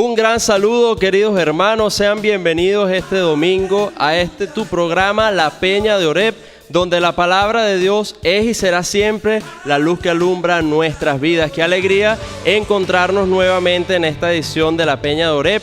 Un gran saludo, queridos hermanos, sean bienvenidos este domingo a tu programa La Peña de Oreb, donde la palabra de Dios es y será siempre la luz que alumbra nuestras vidas. Qué alegría encontrarnos nuevamente en esta edición de La Peña de Oreb.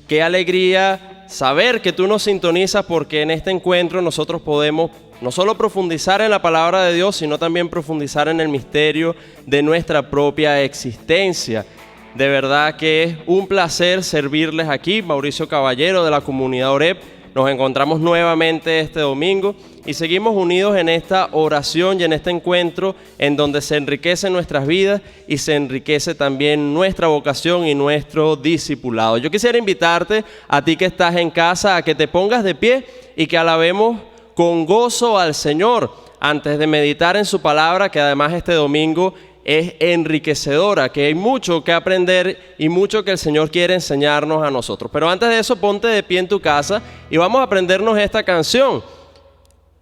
Qué alegría saber que tú nos sintonizas, porque en este encuentro nosotros podemos no solo profundizar en la palabra de Dios, sino también profundizar en el misterio de nuestra propia existencia. De verdad que es un placer servirles aquí. Mauricio Caballero de la comunidad Oreb. Nos encontramos nuevamente este domingo y seguimos unidos en esta oración y en este encuentro en donde se enriquecen nuestras vidas y se enriquece también nuestra vocación y nuestro discipulado. Yo quisiera invitarte a ti que estás en casa a que te pongas de pie y que alabemos con gozo al Señor antes de meditar en su palabra, que además este domingo es enriquecedora, que hay mucho que aprender y mucho que el Señor quiere enseñarnos a nosotros. Pero antes de eso, ponte de pie en tu casa y vamos a aprendernos esta canción.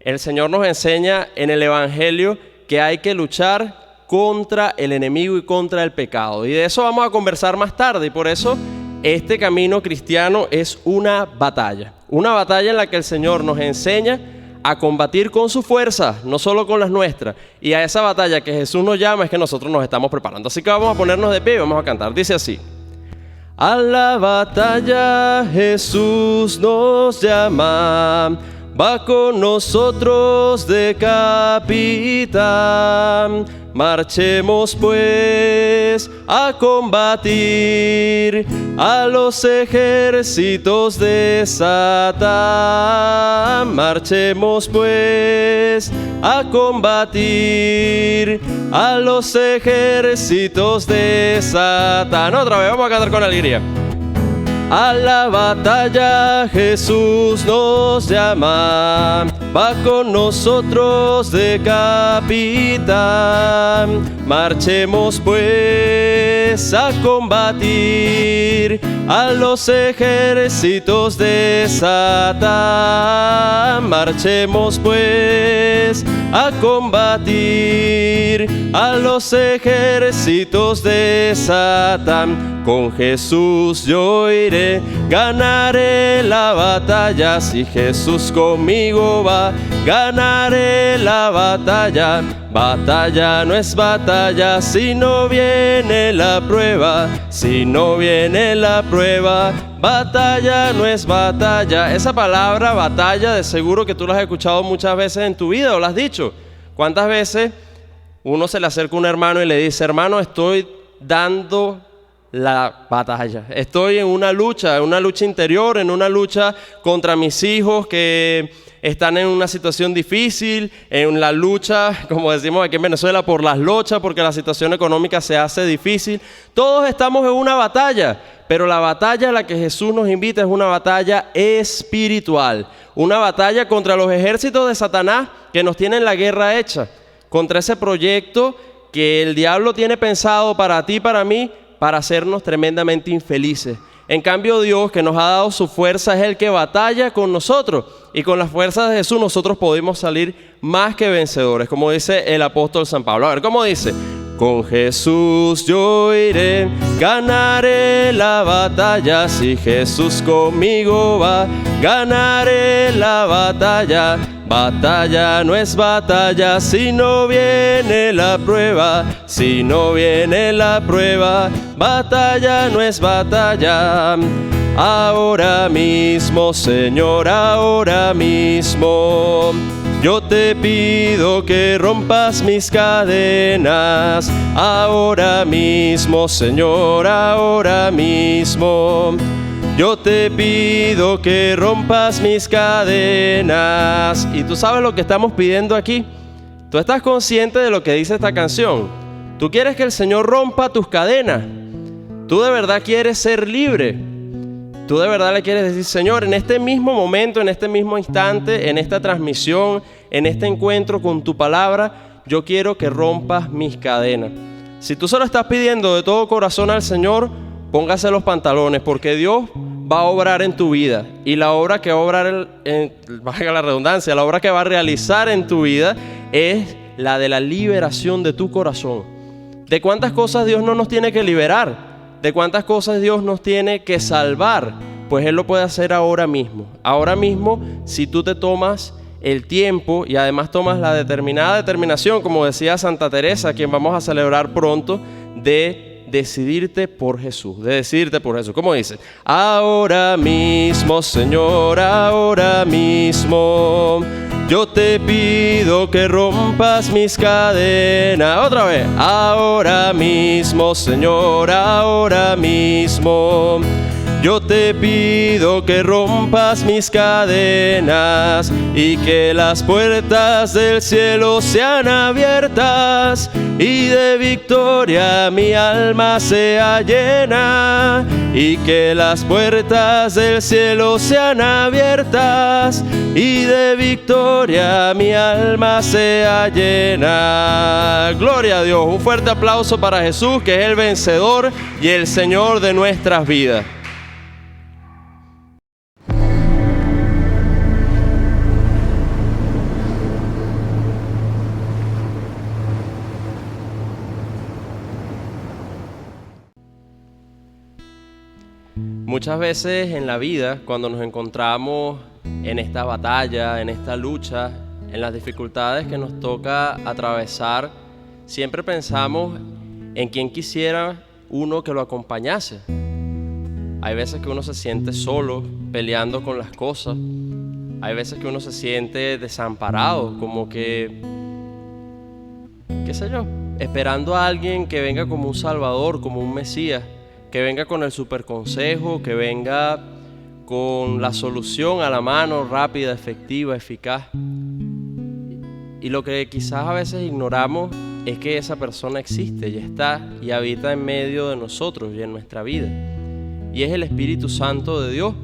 El Señor nos enseña en el Evangelio que hay que luchar contra el enemigo y contra el pecado. Y de eso vamos a conversar más tarde, y por eso este camino cristiano es una batalla en la que el Señor nos enseña a combatir con su fuerza, no solo con las nuestras. Y a esa batalla que Jesús nos llama es que nosotros nos estamos preparando. Así que vamos a ponernos de pie y vamos a cantar. Dice así: a la batalla Jesús nos llama, va con nosotros de capitán. Marchemos pues a combatir a los ejércitos de Satán. Marchemos pues a combatir a los ejércitos de Satán. Otra vez, vamos a cantar con alegría. A la batalla Jesús nos llama, va con nosotros de capitán. Marchemos pues a combatir a los ejércitos de Satán. Marchemos pues a combatir a los ejércitos de Satán. Con Jesús yo iré, ganaré la batalla. Si Jesús conmigo va, ganaré la batalla. Batalla no es batalla si no viene la prueba. Si no viene la prueba, batalla no es batalla. Esa palabra batalla, de seguro que tú la has escuchado muchas veces en tu vida o la has dicho. ¿Cuántas veces uno se le acerca a un hermano y le dice: hermano, estoy dando la batalla, estoy en una lucha interior, en una lucha contra mis hijos que están en una situación difícil, en la lucha, como decimos aquí en Venezuela, por las lochas, porque la situación económica se hace difícil? Todos estamos en una batalla, pero la batalla a la que Jesús nos invita es una batalla espiritual, una batalla contra los ejércitos de Satanás que nos tienen la guerra hecha, contra ese proyecto que el diablo tiene pensado para ti y para mí, para hacernos tremendamente infelices. En cambio, Dios, que nos ha dado su fuerza, es el que batalla con nosotros, y con las fuerzas de Jesús nosotros podemos salir más que vencedores, como dice el apóstol San Pablo. A ver, ¿cómo dice? Con Jesús yo iré, ganaré la batalla. Si Jesús conmigo va, ganaré la batalla. Batalla no es batalla si no viene la prueba. Si no viene la prueba, batalla no es batalla. Ahora mismo, Señor, ahora mismo, yo te pido que rompas mis cadenas. Ahora mismo, Señor, ahora mismo, yo te pido que rompas mis cadenas. Y tú sabes lo que estamos pidiendo aquí. ¿Tú estás consciente de lo que dice esta canción? ¿Tú quieres que el Señor rompa tus cadenas? ¿Tú de verdad quieres ser libre? ¿Tú de verdad le quieres decir: Señor, en este mismo momento, en este mismo instante, en esta transmisión, en este encuentro con tu palabra, yo quiero que rompas mis cadenas? Si tú solo estás pidiendo de todo corazón al Señor, póngase los pantalones, porque Dios va a obrar en tu vida, y la obra que va a obrar, valga la redundancia, la obra que va a realizar en tu vida es la de la liberación de tu corazón. ¿De cuántas cosas Dios no nos tiene que liberar? de cuántas cosas Dios nos tiene que salvar, pues Él lo puede hacer ahora mismo. Ahora mismo, si tú te tomas el tiempo y además tomas la determinación, como decía Santa Teresa, a quien vamos a celebrar pronto, de decidirte por Jesús, ¿Cómo dice? Ahora mismo, Señor, ahora mismo, yo te pido que rompas mis cadenas. Otra vez. Ahora mismo, Señor, ahora mismo, yo te pido que rompas mis cadenas y que las puertas del cielo sean abiertas y de victoria mi alma sea llena, y que las puertas del cielo sean abiertas y de victoria mi alma sea llena. Gloria a Dios. Un fuerte aplauso para Jesús, que es el vencedor y el Señor de nuestras vidas. Muchas veces en la vida, cuando nos encontramos en esta batalla, en esta lucha, en las dificultades que nos toca atravesar, siempre pensamos en quién quisiera uno que lo acompañase. Hay veces que uno se siente solo, peleando con las cosas. Hay veces que uno se siente desamparado, como que, qué sé yo, esperando a alguien que venga como un salvador, como un Mesías, que venga con el super consejo, que venga con la solución a la mano, rápida, efectiva, eficaz. Y lo que quizás a veces ignoramos es que esa persona existe y está y habita en medio de nosotros y en nuestra vida. Y es el Espíritu Santo de Dios.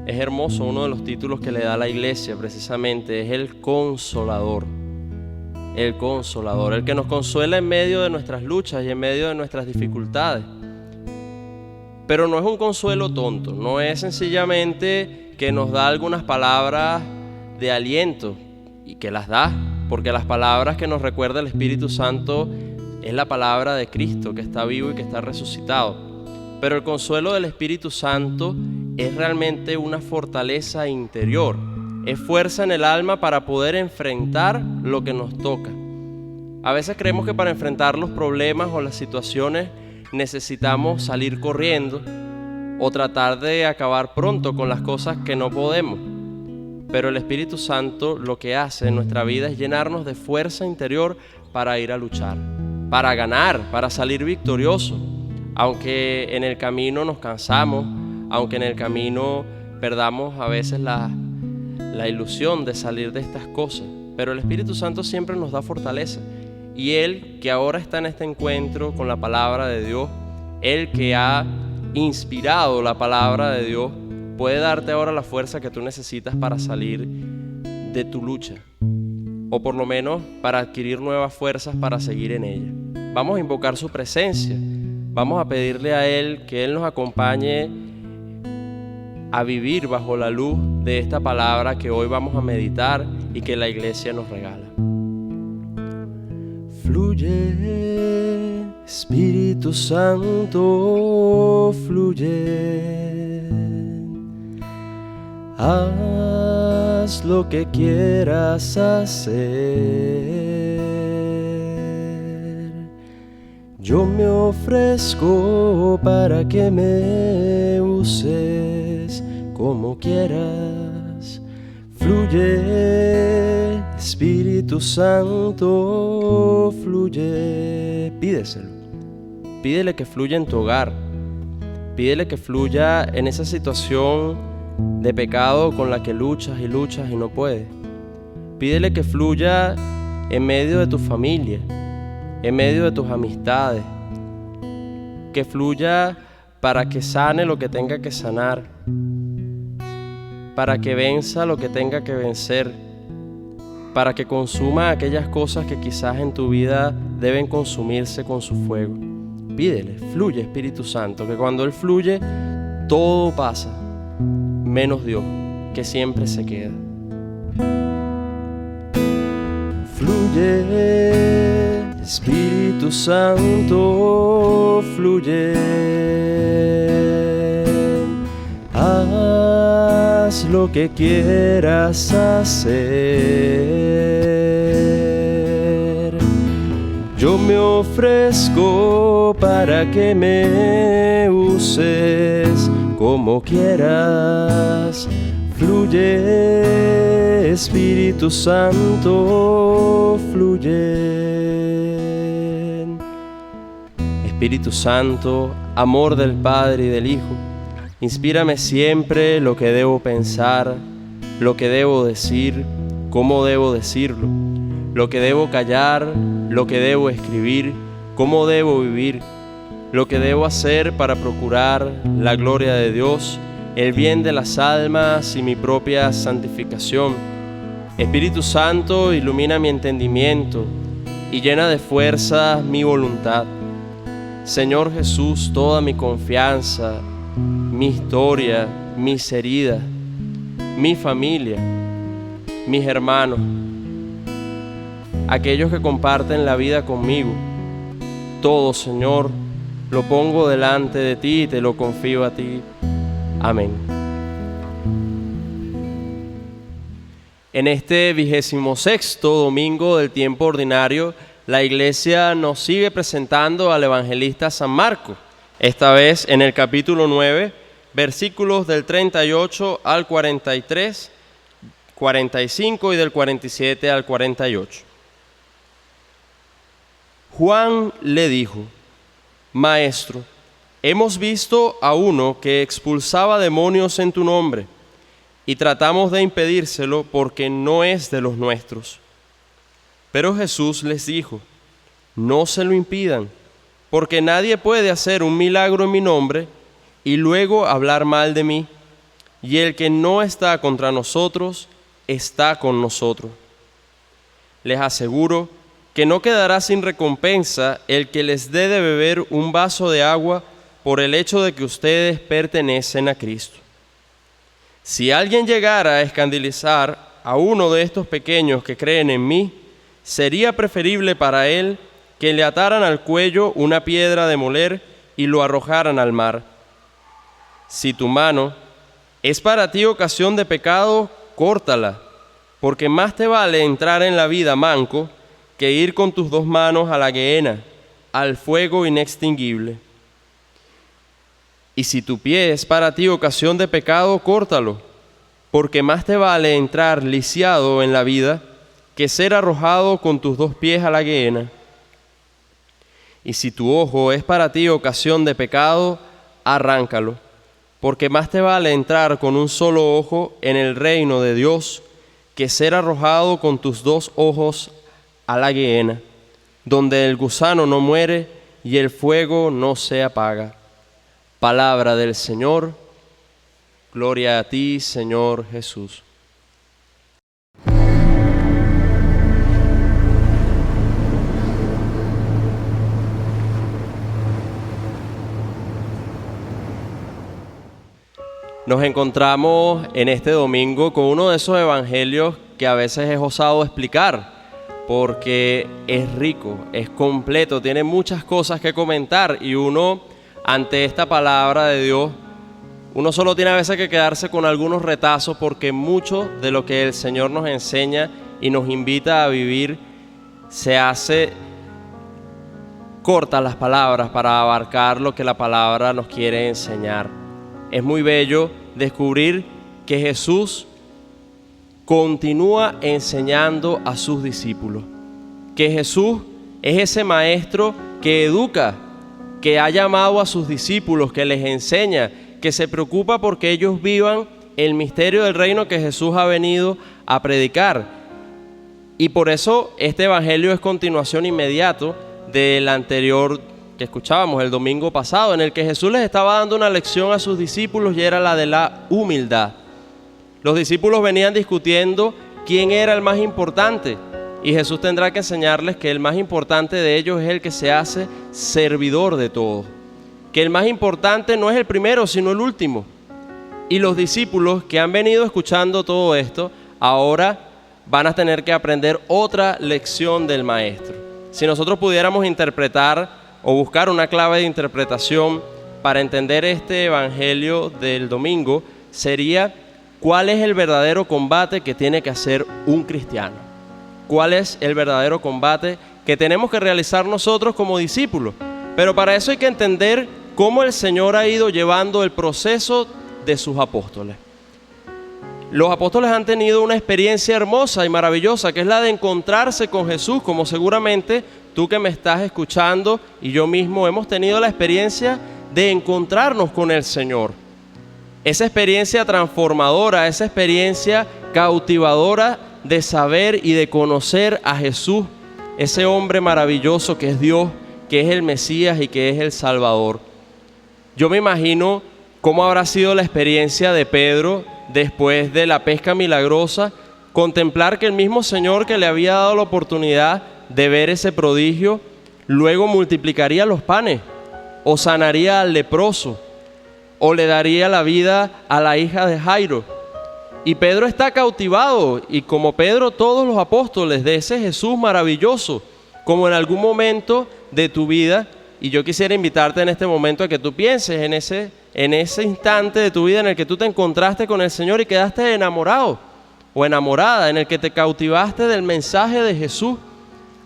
Es hermoso, uno de los títulos que le da la Iglesia precisamente es el Consolador. El Consolador, el que nos consuela en medio de nuestras luchas y en medio de nuestras dificultades. Pero no es un consuelo tonto, no es sencillamente que nos da algunas palabras de aliento, y que las da, porque las palabras que nos recuerda el Espíritu Santo es la palabra de Cristo, que está vivo y que está resucitado. Pero el consuelo del Espíritu Santo es realmente una fortaleza interior, es fuerza en el alma para poder enfrentar lo que nos toca. A veces creemos que para enfrentar los problemas o las situaciones necesitamos salir corriendo o tratar de acabar pronto con las cosas que no podemos. Pero el Espíritu Santo lo que hace en nuestra vida es llenarnos de fuerza interior para ir a luchar, para ganar, para salir victorioso. Aunque en el camino nos cansamos, aunque en el camino perdamos a veces la ilusión de salir de estas cosas. Pero el Espíritu Santo siempre nos da fortaleza. Y Él, que ahora está en este encuentro con la palabra de Dios, Él que ha inspirado la palabra de Dios, puede darte ahora la fuerza que tú necesitas para salir de tu lucha, o por lo menos para adquirir nuevas fuerzas para seguir en ella. Vamos a invocar su presencia, vamos a pedirle a Él que Él nos acompañe a vivir bajo la luz de esta palabra que hoy vamos a meditar y que la Iglesia nos regala. Fluye, Espíritu Santo, fluye. Haz lo que quieras hacer. Yo me ofrezco para que me uses como quieras. Fluye, Espíritu Santo, fluye. Pídeselo. Pídele que fluya en tu hogar. Pídele que fluya en esa situación de pecado con la que luchas y luchas y no puedes. Pídele que fluya en medio de tu familia, en medio de tus amistades. Que fluya para que sane lo que tenga que sanar, para que venza lo que tenga que vencer, para que consuma aquellas cosas que quizás en tu vida deben consumirse con su fuego. Pídele, fluye Espíritu Santo, que cuando Él fluye, todo pasa, menos Dios, que siempre se queda. Fluye, Espíritu Santo, fluye. Haz lo que quieras hacer. Yo me ofrezco para que me uses como quieras. Fluye, Espíritu Santo, fluye. Espíritu Santo, amor del Padre y del Hijo, inspírame siempre lo que debo pensar, lo que debo decir, cómo debo decirlo, lo que debo callar, lo que debo escribir, cómo debo vivir, lo que debo hacer para procurar la gloria de Dios, el bien de las almas y mi propia santificación. Espíritu Santo, ilumina mi entendimiento y llena de fuerza mi voluntad. Señor Jesús, toda mi confianza, mi historia, mis heridas, mi familia, mis hermanos, aquellos que comparten la vida conmigo, todo, Señor, lo pongo delante de ti y te lo confío a ti. Amén. En este 26º domingo del tiempo ordinario, la Iglesia nos sigue presentando al evangelista San Marcos, esta vez en el capítulo 9, versículos del 38 al 43, 45 y del 47 al 48. Juan le dijo: Maestro, hemos visto a uno que expulsaba demonios en tu nombre y tratamos de impedírselo porque no es de los nuestros. Pero Jesús les dijo: No se lo impidan, porque nadie puede hacer un milagro en mi nombre y luego hablar mal de mí, y el que no está contra nosotros, está con nosotros. Les aseguro que no quedará sin recompensa el que les dé de beber un vaso de agua por el hecho de que ustedes pertenecen a Cristo. Si alguien llegara a escandalizar a uno de estos pequeños que creen en mí, sería preferible para él que le ataran al cuello una piedra de moler y lo arrojaran al mar. Si tu mano es para ti ocasión de pecado, córtala, porque más te vale entrar en la vida manco que ir con tus dos manos a la gehenna, al fuego inextinguible. Y si tu pie es para ti ocasión de pecado, córtalo, porque más te vale entrar lisiado en la vida que ser arrojado con tus dos pies a la gehenna. Y si tu ojo es para ti ocasión de pecado, arráncalo, porque más te vale entrar con un solo ojo en el reino de Dios que ser arrojado con tus dos ojos a la gehenna, donde el gusano no muere y el fuego no se apaga. Palabra del Señor. Gloria a ti, Señor Jesús. Nos encontramos en este domingo con uno de esos evangelios que a veces es osado explicar, porque es rico, es completo, tiene muchas cosas que comentar y uno, ante esta palabra de Dios, uno solo tiene a veces que quedarse con algunos retazos, porque mucho de lo que el Señor nos enseña y nos invita a vivir se hace cortas las palabras para abarcar lo que la palabra nos quiere enseñar. Es muy bello descubrir que Jesús continúa enseñando a sus discípulos, que Jesús es ese maestro que educa, que ha llamado a sus discípulos, que les enseña, que se preocupa porque ellos vivan el misterio del reino que Jesús ha venido a predicar. Y por eso este evangelio es continuación inmediato del anterior que escuchábamos el domingo pasado, en el que Jesús les estaba dando una lección a sus discípulos y era la de la humildad. Los discípulos venían discutiendo quién era el más importante y Jesús tendrá que enseñarles que el más importante de ellos es el que se hace servidor de todos, que el más importante no es el primero sino el último. Y los discípulos que han venido escuchando todo esto ahora van a tener que aprender otra lección del maestro. Si nosotros pudiéramos interpretar o buscar una clave de interpretación para entender este evangelio del domingo, sería: ¿cuál es el verdadero combate que tiene que hacer un cristiano? ¿Cuál es el verdadero combate que tenemos que realizar nosotros como discípulos? Pero para eso hay que entender cómo el Señor ha ido llevando el proceso de sus apóstoles. Los apóstoles han tenido una experiencia hermosa y maravillosa, que es la de encontrarse con Jesús, como seguramente tú que me estás escuchando y yo mismo hemos tenido la experiencia de encontrarnos con el Señor. Esa experiencia transformadora, esa experiencia cautivadora de saber y de conocer a Jesús, ese hombre maravilloso que es Dios, que es el Mesías y que es el Salvador. Yo me imagino cómo habrá sido la experiencia de Pedro después de la pesca milagrosa, contemplar que el mismo Señor que le había dado la oportunidad de ver ese prodigio, luego multiplicaría los panes, o sanaría al leproso, o le daría la vida a la hija de Jairo. Y Pedro está cautivado, y como Pedro, todos los apóstoles, de ese Jesús maravilloso, como en algún momento de tu vida. Y yo quisiera invitarte en este momento a que tú pienses en ese instante de tu vida en el que tú te encontraste con el Señor y quedaste enamorado o enamorada, en el que te cautivaste del mensaje de Jesús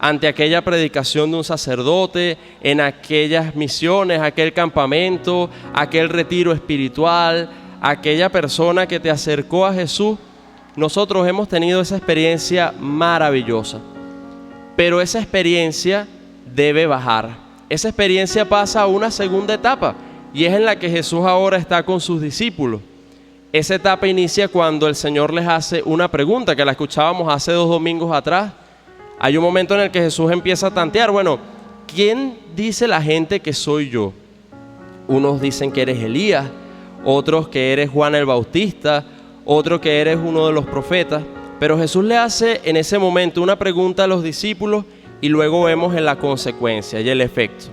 ante aquella predicación de un sacerdote, en aquellas misiones, aquel campamento, aquel retiro espiritual, aquella persona que te acercó a Jesús. Nosotros hemos tenido esa experiencia maravillosa, pero esa experiencia debe bajar. Esa experiencia pasa a una segunda etapa, y es en la que Jesús ahora está con sus discípulos. Esa etapa inicia cuando el Señor les hace una pregunta, que la escuchábamos hace 2 domingos atrás. Hay un momento en el que Jesús empieza a tantear: bueno, ¿quién dice la gente que soy yo? Unos dicen que eres Elías, otros que eres Juan el Bautista, otros que eres uno de los profetas. Pero Jesús le hace en ese momento una pregunta a los discípulos, y luego vemos en la consecuencia y el efecto.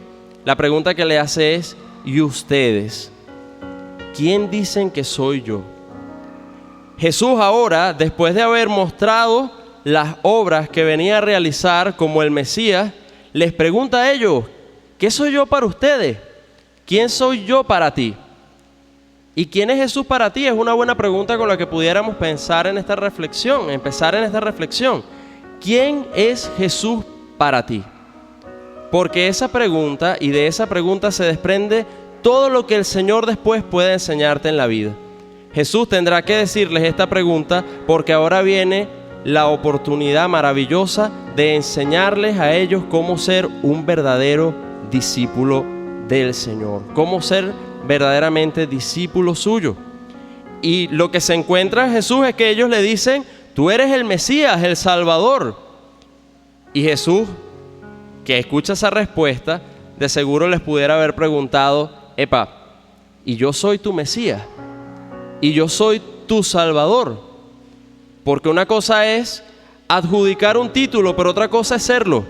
La pregunta que le hace es: ¿y ustedes? ¿Quién dicen que soy yo? Jesús ahora, después de haber mostrado las obras que venía a realizar como el Mesías, les pregunta a ellos: ¿qué soy yo para ustedes? ¿Quién soy yo para ti? ¿Y quién es Jesús para ti? Es una buena pregunta con la que pudiéramos pensar en esta reflexión, empezar en esta reflexión. ¿Quién es Jesús para ti? Porque esa pregunta, y de esa pregunta se desprende todo lo que el Señor después puede enseñarte en la vida. Jesús tendrá que decirles esta pregunta, porque ahora viene la oportunidad maravillosa de enseñarles a ellos cómo ser un verdadero discípulo del Señor, cómo ser verdaderamente discípulo suyo. Y lo que se encuentra Jesús es que ellos le dicen: tú eres el Mesías, el Salvador. Y Jesús, que escucha esa respuesta, de seguro les pudiera haber preguntado: epa, ¿y yo soy tu Mesías? ¿Y yo soy tu Salvador? Porque una cosa es adjudicar un título, pero otra cosa es serlo.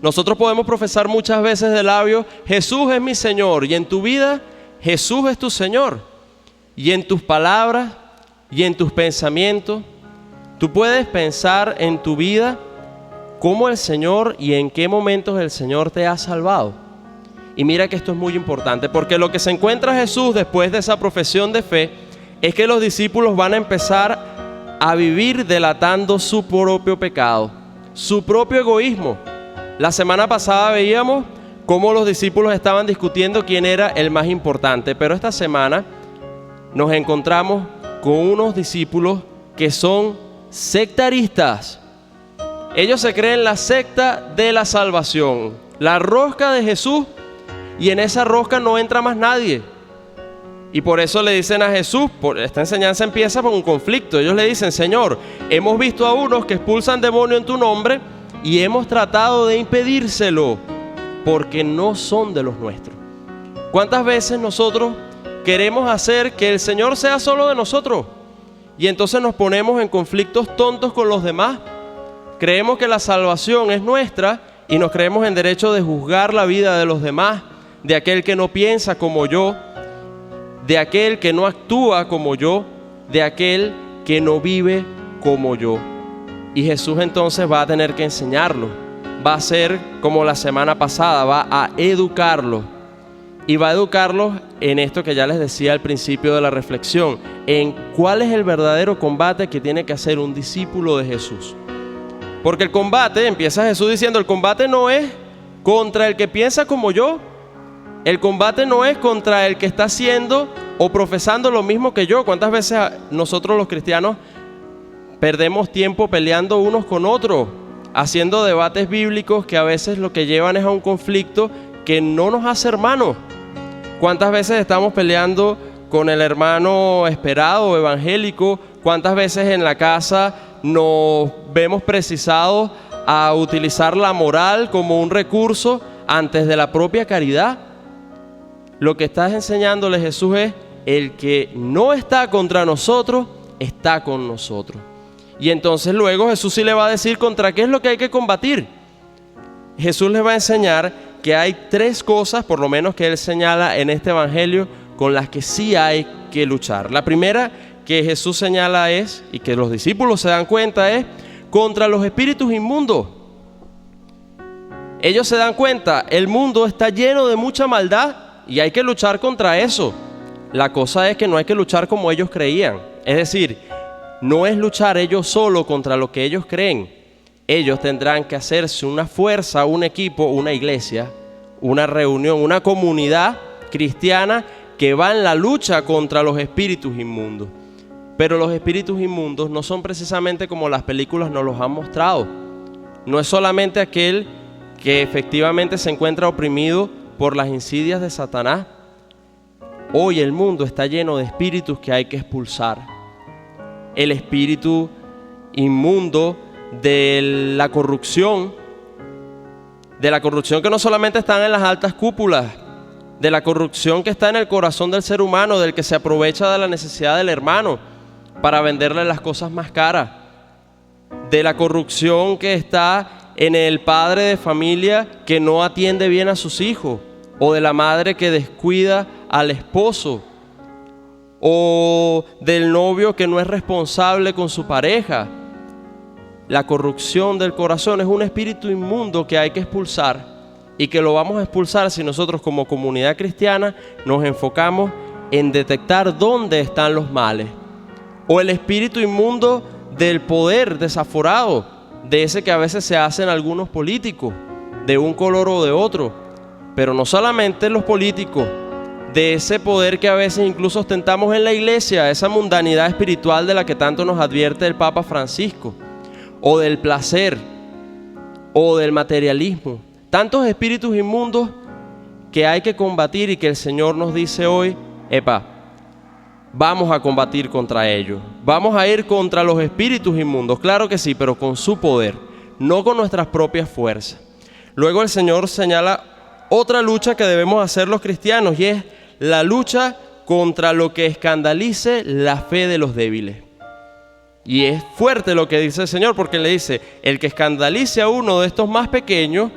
Nosotros podemos profesar muchas veces de labios: Jesús es mi Señor, y en tu vida Jesús es tu Señor. Y en tus palabras y en tus pensamientos, tú puedes pensar en tu vida cómo el Señor y en qué momentos el Señor te ha salvado. Y mira que esto es muy importante, porque lo que se encuentra Jesús después de esa profesión de fe es que los discípulos van a empezar a vivir delatando su propio pecado, su propio egoísmo. La semana pasada veíamos cómo los discípulos estaban discutiendo quién era el más importante, pero esta semana nos encontramos con unos discípulos que son sectaristas. Ellos se creen la secta de la salvación, la rosca de Jesús, y en esa rosca no entra más nadie. Y por eso le dicen a Jesús, esta enseñanza empieza por un conflicto. Ellos le dicen: Señor, hemos visto a unos que expulsan demonios en tu nombre y hemos tratado de impedírselo porque no son de los nuestros. ¿Cuántas veces nosotros queremos hacer que el Señor sea solo de nosotros? Y entonces nos ponemos en conflictos tontos con los demás. Creemos que la salvación es nuestra y nos creemos en derecho de juzgar la vida de los demás, de aquel que no piensa como yo, de aquel que no actúa como yo, de aquel que no vive como yo. Y Jesús entonces va a tener que enseñarlo. va a ser como la semana pasada, va a educarlos. Y va a educarlos en esto que ya les decía al principio de la reflexión, en cuál es el verdadero combate que tiene que hacer un discípulo de Jesús. Porque el combate, empieza Jesús diciendo, el combate no es contra el que piensa como yo. El combate no es contra el que está haciendo o profesando lo mismo que yo. ¿Cuántas veces nosotros los cristianos perdemos tiempo peleando unos con otros, haciendo debates bíblicos que a veces lo que llevan es a un conflicto que no nos hace hermanos? ¿Cuántas veces estamos peleando con el hermano esperado evangélico? ¿Cuántas veces en la casa nos vemos precisados a utilizar la moral como un recurso antes de la propia caridad? Lo que está enseñándole Jesús es: el que no está contra nosotros, está con nosotros. Y entonces luego Jesús sí le va a decir contra qué es lo que hay que combatir. Jesús les va a enseñar que hay 3 cosas, por lo menos que él señala en este evangelio, con las que sí hay que luchar. La primera que Jesús señala es, y que los discípulos se dan cuenta, es contra los espíritus inmundos. Ellos se dan cuenta, el mundo está lleno de mucha maldad y hay que luchar contra eso. La cosa es que no hay que luchar como ellos creían. Es decir, no es luchar ellos solo contra lo que ellos creen. Ellos tendrán que hacerse una fuerza, un equipo, una iglesia, una reunión, una comunidad cristiana que va en la lucha contra los espíritus inmundos. Pero los espíritus inmundos no son precisamente como las películas nos los han mostrado. No es solamente aquel que efectivamente se encuentra oprimido por las insidias de Satanás. Hoy el mundo está lleno de espíritus que hay que expulsar. El espíritu inmundo de la corrupción que no solamente está en las altas cúpulas, de la corrupción que está en el corazón del ser humano, del que se aprovecha de la necesidad del hermano para venderle las cosas más caras, de la corrupción que está en el padre de familia que no atiende bien a sus hijos, o de la madre que descuida al esposo, o del novio que no es responsable con su pareja. La corrupción del corazón es un espíritu inmundo que hay que expulsar, y que lo vamos a expulsar si nosotros como comunidad cristiana nos enfocamos en detectar dónde están los males. O el espíritu inmundo del poder desaforado, de ese que a veces se hacen algunos políticos, de un color o de otro, pero no solamente los políticos, de ese poder que a veces incluso ostentamos en la iglesia, esa mundanidad espiritual de la que tanto nos advierte el Papa Francisco, o del placer, o del materialismo. Tantos espíritus inmundos que hay que combatir y que el Señor nos dice hoy: vamos a combatir contra ellos. Vamos a ir contra los espíritus inmundos, claro que sí, pero con su poder, no con nuestras propias fuerzas. Luego el Señor señala otra lucha que debemos hacer los cristianos, y es la lucha contra lo que escandalice la fe de los débiles. Y es fuerte lo que dice el Señor, porque le dice: el que escandalice a uno de estos más pequeños,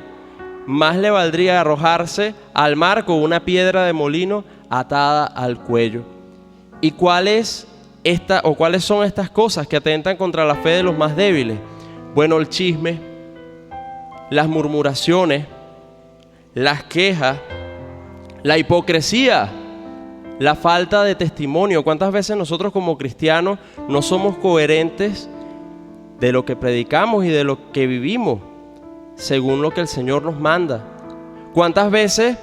más le valdría arrojarse al mar con una piedra de molino atada al cuello. ¿Y cuáles son estas cosas que atentan contra la fe de los más débiles? Bueno, el chisme, las murmuraciones, las quejas, la hipocresía, la falta de testimonio. ¿Cuántas veces nosotros como cristianos no somos coherentes de lo que predicamos y de lo que vivimos según lo que el Señor nos manda? ¿Cuántas veces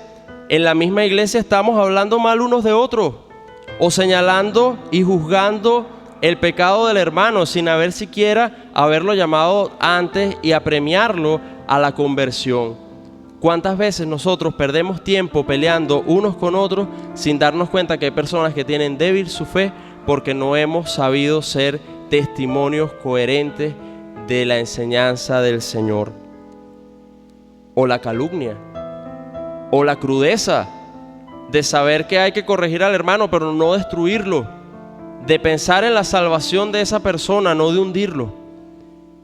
en la misma iglesia estamos hablando mal unos de otros, o señalando y juzgando el pecado del hermano sin haberlo llamado antes y apremiarlo a la conversión? ¿Cuántas veces nosotros perdemos tiempo peleando unos con otros sin darnos cuenta que hay personas que tienen débil su fe porque no hemos sabido ser testimonios coherentes de la enseñanza del Señor? O la calumnia, o la crudeza de saber que hay que corregir al hermano pero no destruirlo, de pensar en la salvación de esa persona, no de hundirlo,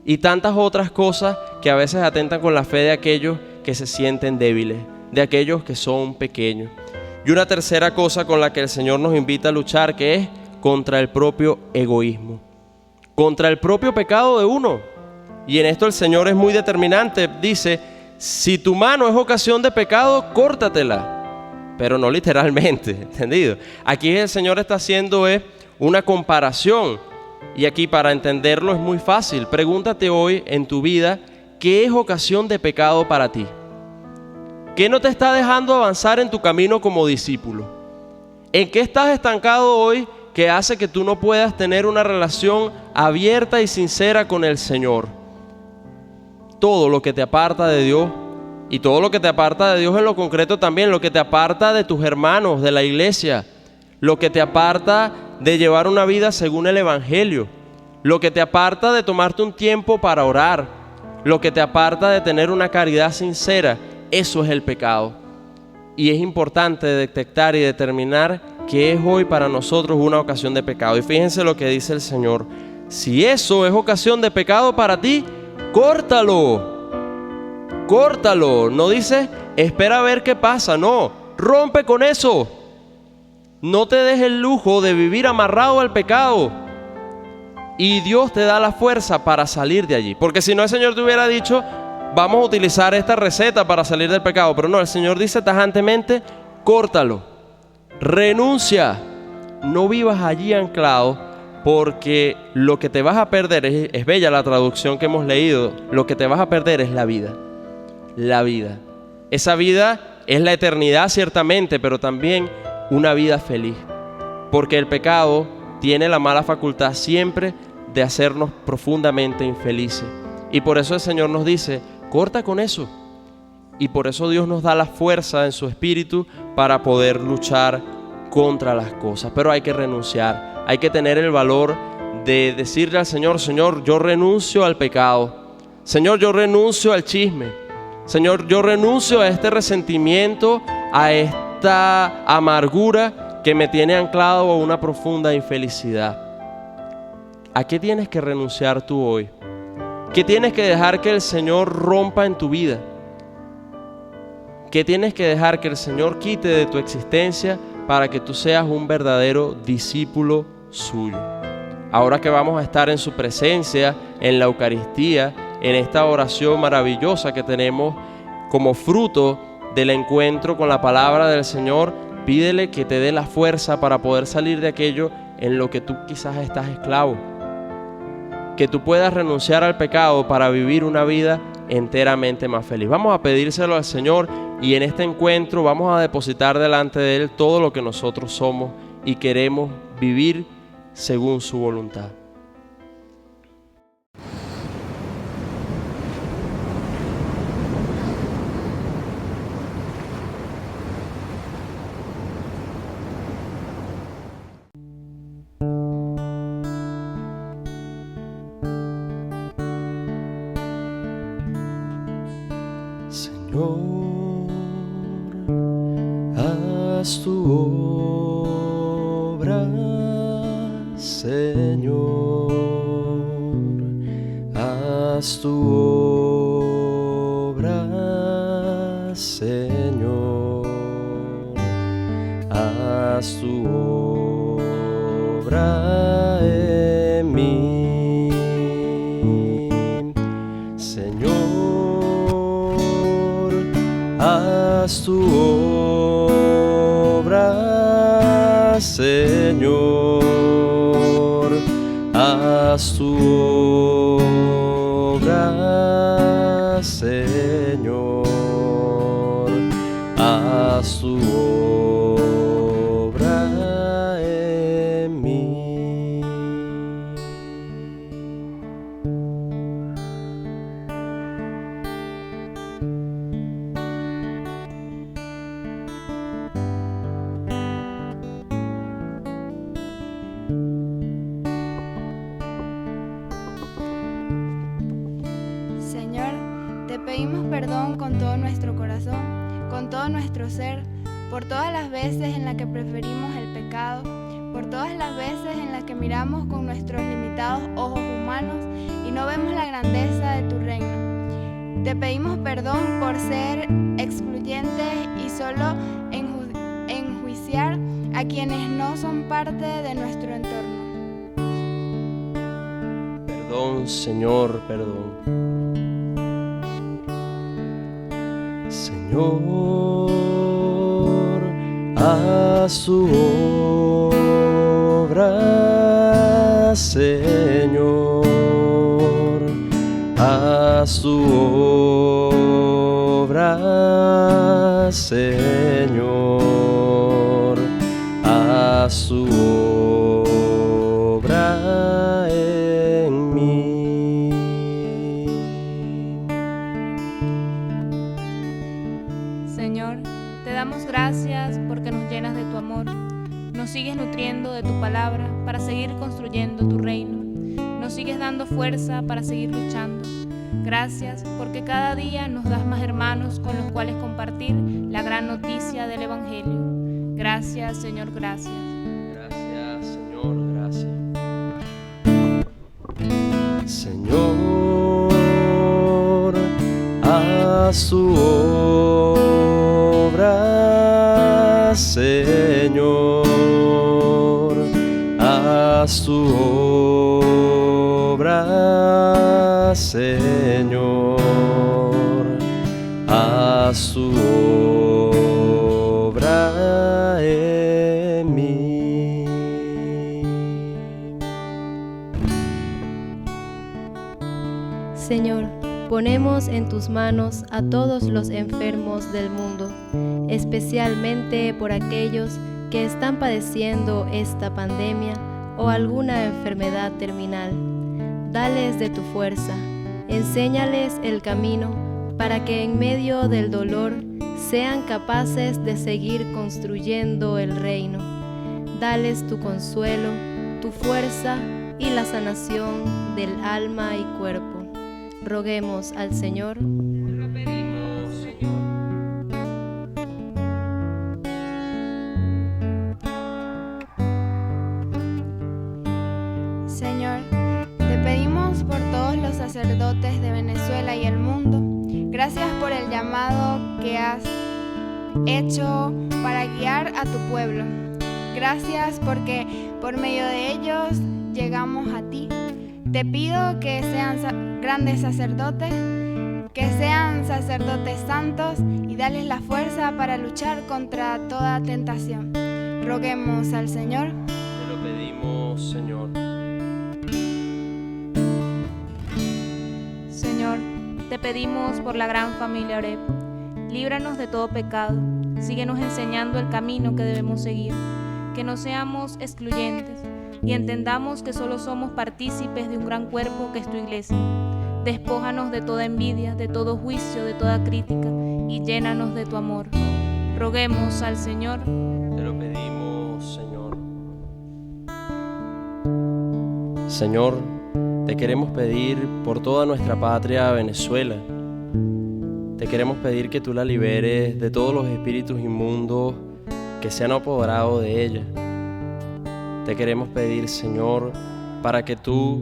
y tantas otras cosas que a veces atentan con la fe de aquellos que se sienten débiles, de aquellos que son pequeños. Y una tercera cosa con la que el Señor nos invita a luchar, que es contra el propio egoísmo, contra el propio pecado de uno. Y en esto el Señor es muy determinante. Dice, si tu mano es ocasión de pecado, córtatela. Pero no literalmente, ¿entendido? Aquí el Señor está haciendo una comparación. Y aquí para entenderlo es muy fácil. Pregúntate hoy en tu vida, ¿qué es ocasión de pecado para ti? ¿Qué no te está dejando avanzar en tu camino como discípulo? ¿En qué estás estancado hoy que hace que tú no puedas tener una relación abierta y sincera con el Señor? Todo lo que te aparta de Dios, y todo lo que te aparta de Dios en lo concreto también, lo que te aparta de tus hermanos, de la iglesia, lo que te aparta de llevar una vida según el Evangelio, lo que te aparta de tomarte un tiempo para orar, lo que te aparta de tener una caridad sincera, eso es el pecado. Y es importante detectar y determinar que es hoy para nosotros una ocasión de pecado. Y fíjense lo que dice el Señor: si eso es ocasión de pecado para ti, córtalo. Córtalo. No dice espera a ver qué pasa, no, rompe con eso. No te des el lujo de vivir amarrado al pecado. Y Dios te da la fuerza para salir de allí. Porque si no, el Señor te hubiera dicho, vamos a utilizar esta receta para salir del pecado. Pero no, el Señor dice tajantemente, córtalo, renuncia. No vivas allí anclado, porque lo que te vas a perder, es bella la traducción que hemos leído, lo que te vas a perder es la vida. La vida. Esa vida es la eternidad ciertamente, pero también una vida feliz. Porque el pecado tiene la mala facultad siempre de hacernos profundamente infelices. Y por eso el Señor nos dice, corta con eso. Y por eso Dios nos da la fuerza en su espíritu para poder luchar contra las cosas. Pero hay que renunciar. Hay que tener el valor de decirle al Señor, Señor, yo renuncio al pecado. Señor, yo renuncio al chisme. Señor, yo renuncio a este resentimiento, a esta amargura que me tiene anclado a una profunda infelicidad. ¿A qué tienes que renunciar tú hoy? ¿Qué tienes que dejar que el Señor rompa en tu vida? ¿Qué tienes que dejar que el Señor quite de tu existencia para que tú seas un verdadero discípulo suyo? Ahora que vamos a estar en su presencia, en la Eucaristía, en esta oración maravillosa que tenemos como fruto del encuentro con la palabra del Señor, pídele que te dé la fuerza para poder salir de aquello en lo que tú quizás estás esclavo. Que tú puedas renunciar al pecado para vivir una vida enteramente más feliz. Vamos a pedírselo al Señor y en este encuentro vamos a depositar delante de Él todo lo que nosotros somos y queremos vivir según su voluntad. Señor, haz tu obra, Señor, haz tu obra, Señor, haz tu obra en mí, Señor. Haz tu obra, Señor, haz tu obra, Señor, haz tu obra en mí. Señor, te pedimos perdón con todo nuestro corazón, con todo nuestro ser, por todas las veces en las que preferimos el pecado, por todas las veces en las que miramos con nuestros limitados ojos humanos y no vemos la grandeza de tu reino. Te pedimos perdón por ser excluyentes y solo enjuiciar a quienes no son parte de nuestro entorno. Perdón, Señor, perdón. Señor, a su obra, Señor, a su obra, Señor, a su obra en mí. Señor, te damos gracias porque nos llenas de tu amor, nos sigues nutriendo de tu palabra para seguir construyendo tu reino, nos sigues dando fuerza para seguir luchando. Gracias porque cada día nos das más hermanos con los cuales compartir la gran noticia del Evangelio. Gracias, Señor, gracias. Gracias, Señor, gracias. Señor, a su obra, Señor, a su obra, Señor, a su obra en mí. Señor, ponemos en tus manos a todos los enfermos del mundo, especialmente por aquellos que están padeciendo esta pandemia o alguna enfermedad terminal. Dales de tu fuerza, enséñales el camino para que en medio del dolor sean capaces de seguir construyendo el reino. Dales tu consuelo, tu fuerza y la sanación del alma y cuerpo. Roguemos al Señor. Te lo pedimos, Señor. Señor, te pedimos por todos los sacerdotes de Venezuela y el mundo. Gracias por el llamado que has hecho para guiar a tu pueblo. Gracias porque por medio de ellos llegamos a ti. Te pido que sean grandes sacerdotes, que sean sacerdotes santos y dales la fuerza para luchar contra toda tentación. Roguemos al Señor. Te lo pedimos, Señor. Señor, te pedimos por la gran familia Oreb. Líbranos de todo pecado, síguenos enseñando el camino que debemos seguir, que no seamos excluyentes y entendamos que solo somos partícipes de un gran cuerpo que es tu iglesia. Despójanos de toda envidia, de todo juicio, de toda crítica y llénanos de tu amor. Roguemos al Señor. Te lo pedimos, Señor. Señor, te queremos pedir por toda nuestra patria Venezuela. Te queremos pedir que tú la liberes de todos los espíritus inmundos que se han apoderado de ella. Te queremos pedir, Señor, para que tú,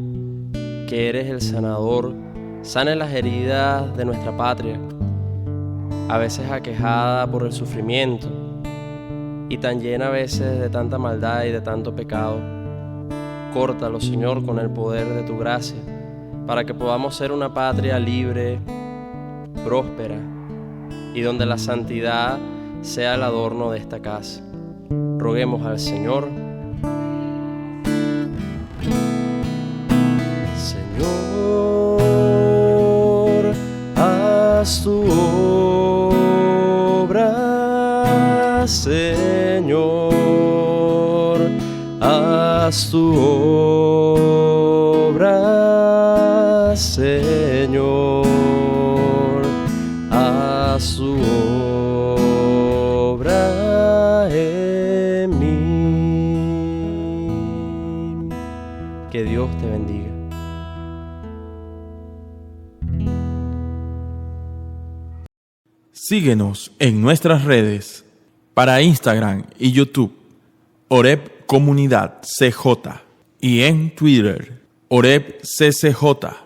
que eres el sanador, sanes las heridas de nuestra patria, a veces aquejada por el sufrimiento y tan llena a veces de tanta maldad y de tanto pecado. Córtalo, Señor, con el poder de tu gracia, para que podamos ser una patria libre, próspera, y donde la santidad sea el adorno de esta casa. Roguemos al Señor. Señor, haz tu obra, Señor, haz tu obra, Señor, haz su obra en mí. Que Dios te bendiga. Síguenos en nuestras redes. Para Instagram y YouTube, Oreb Comunidad CJ. Y en Twitter, Oreb CCJ.